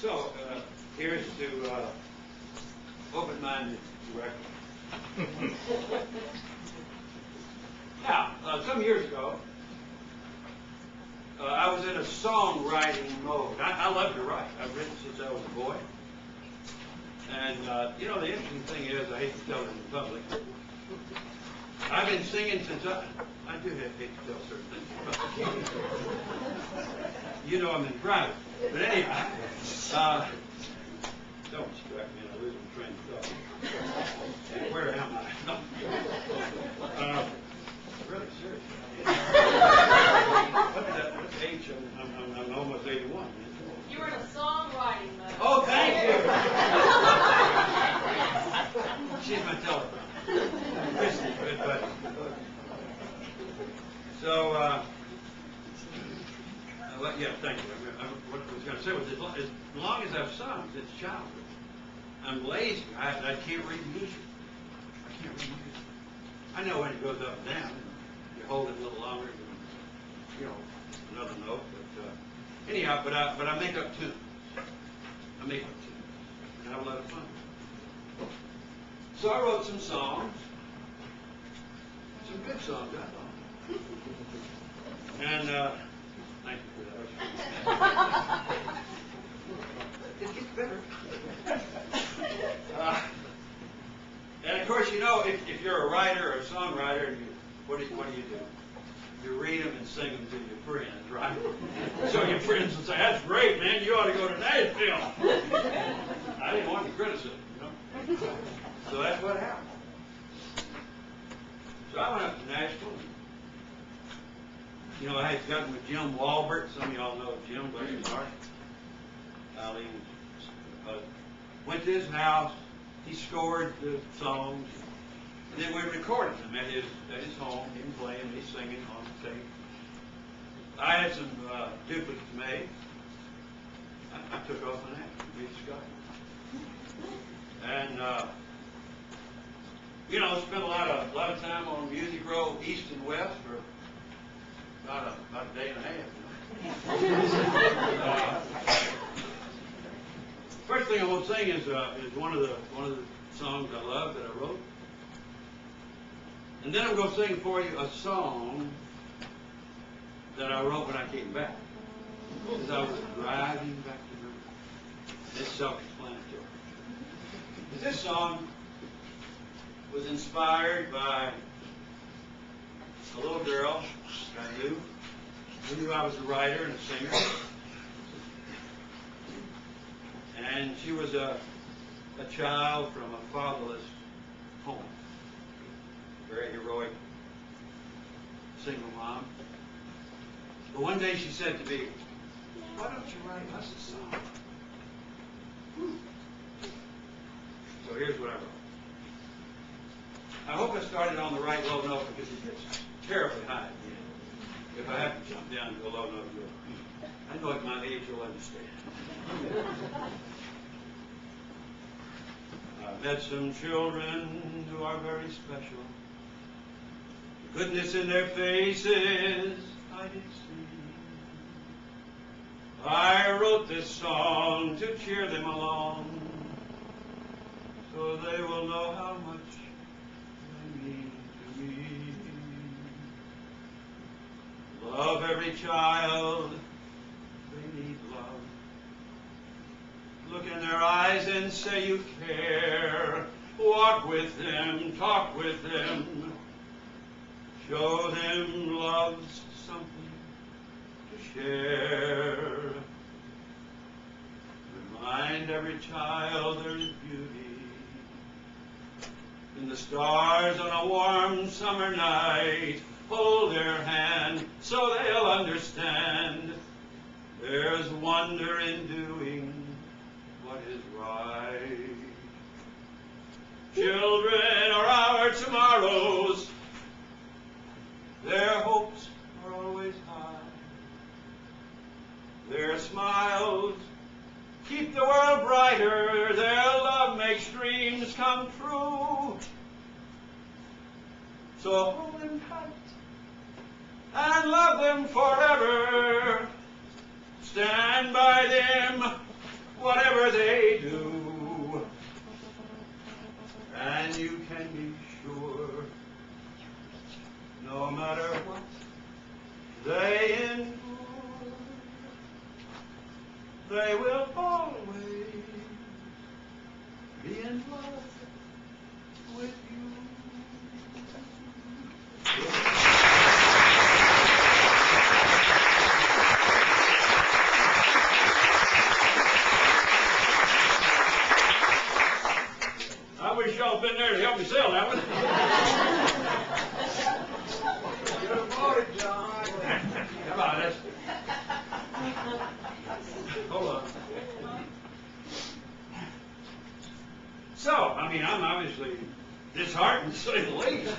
So, here's to open-minded directors. Now, some years ago, I was in a songwriting mode. I love to write. I've written since I was a boy. And, you know, the interesting thing is, I hate to tell it in public, I've been singing since I do hate to tell certain things. You know I'm in private. But anyhow, don't distract me and I lose my train of thought. And where am I? No. Really serious. What's age? I'm almost 81. You were in a songwriting mode. Oh, thank you. She's my telephone. Christy, good buddy. So, yeah, thank you. What I was going to say was, as long as I've sung since childhood, I'm lazy. I can't read music. I can't read music. I know when it goes up and down, you hold it a little longer than, you know, another note. But anyhow, but I make up tunes. I make up tunes. And I have a lot of fun. So I wrote some songs. Some good songs, I thought. And thank you for that. It gets better. And of course, you know, if you're a writer or a songwriter, what do you do? You read them and sing them to your friends, right? So your friends will say, "That's great, man. You ought to go to Nashville." I didn't want to criticize, you know. So that's what happened. So I went up to Nashville. You know, I had gotten with Jim Walbert. Some of y'all know Jim, bless his heart. Went to his house. He scored the songs. And then we recorded them at his home. Him playing, me singing on the tape. I had some duplicates made. I took off on that. Me and Scott. And you know, spent a lot of time on Music Row East and West for about a day and a half. You know? First thing I want to sing is one of the songs I love that I wrote, and then I'm going to sing for you a song that I wrote when I came back, as I was driving back to Nashville. It's self-explanatory. This song was inspired by a little girl I knew, who knew I was a writer and a singer. And she was a child from a fatherless home. Very heroic, single mom. But one day she said to me, "Why don't you write us a song?" So here's what I wrote. I hope I started on the right low note because it gets terribly high at the end. If I have to jump down to a low note, I know at my age you'll understand. I met some children who are very special. The goodness in their faces I did see. I wrote this song to cheer them along, so they will know how much they mean to me. Love every child, they need love. Look in their eyes and say you care. Walk with them, talk with them. Show them love's something to share. Remind every child there is beauty in the stars on a warm summer night. Hold their hand so they'll understand. There's wonder in doing what is right. Children are our tomorrows. Their hopes are always high. Their smiles keep the world brighter. Their love makes dreams come true. So hold them tight and love them forever. Stand by them, they will always be in love with you. I wish y'all been there to help me sell that one. Good morning, John. Come on, that's... Hold on. So, I mean, I'm obviously disheartened, to say the least.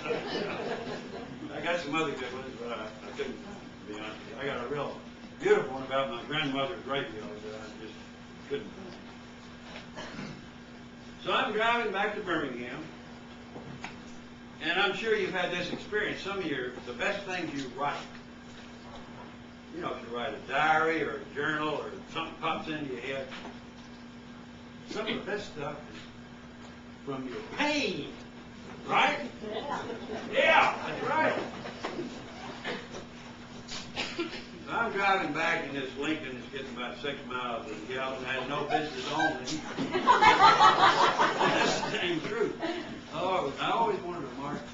I got some other good ones, but I couldn't, to be honest. I got a real beautiful one about my grandmother's radio that I just couldn't. So I'm driving back to Birmingham, and I'm sure you've had this experience. Some of the best things you write, you know, if you write a diary or a journal or something pops into your head, some of the best stuff is from your pain, right? Yeah, that's right. So I'm driving back in this Lincoln that's getting about 6 miles a gallon and has no business owning. That's the dang truth. Oh, I always wanted a Mark IV.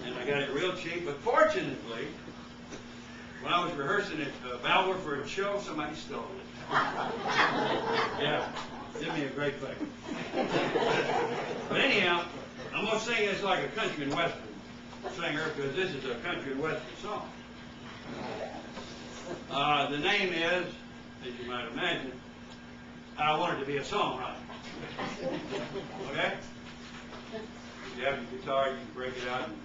And I got it real cheap, but fortunately, when I was rehearsing at Ballard for a show, somebody stole it. Yeah, did me a great favor. But anyhow, I'm going to sing this like a country and western singer because this is a country and western song. The name is, as you might imagine, I Wanted to Be a Songwriter. Okay? If you have your guitar, you can break it out and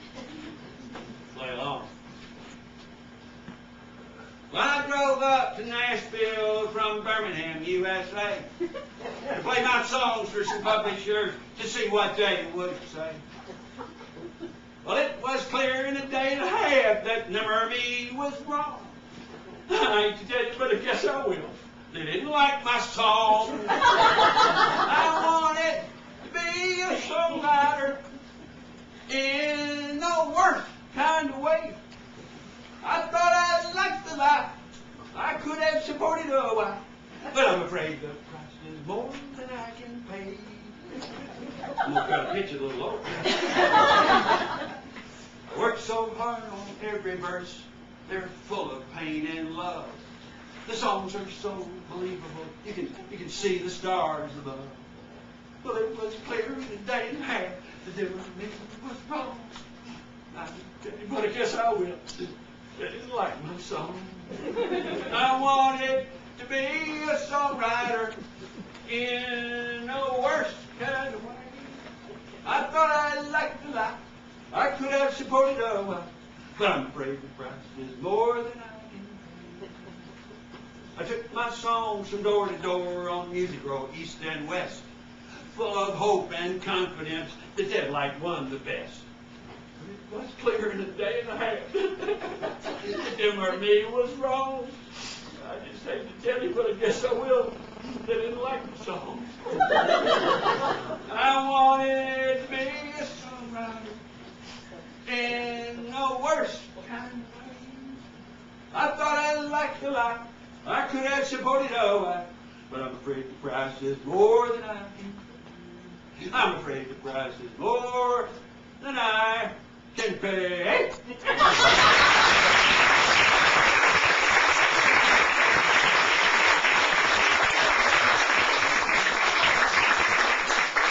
play along. Well, I drove up to Nashville from Birmingham, USA, to play my songs for some publishers to see what they would say. Well, it was clear in a day and a half that never me was wrong. I hate to tell you, but I guess I will. They didn't like my song. I wanted to be a songwriter in the worst kind of way. I thought I liked the life. I could have supported a wife, but I'm afraid the price is more than I can pay. I'm going to try to pitch it a little lower. I worked so hard on every verse. They're full of pain and love. The songs are so believable. You can see the stars above. Well, it was clear in a day and a half that there was wrong. But I guess I will. They didn't like my song. I wanted to be a songwriter in the worst kind of way. I thought I liked the life. I could have supported a wife, but I'm afraid the price is more than I can pay. I took my songs from door to door on Music Row, east and west, full of hope and confidence that they'd like one the best. It was clear in a day and a half that them or me was wrong. I just hate to tell you, but I guess I will. They didn't like the song. I wanted to be a songwriter in the worst kind of way. I thought I liked the life. I could have supported a wife, but I'm afraid the price is more than I can pay. I'm afraid the price is more than I can pay.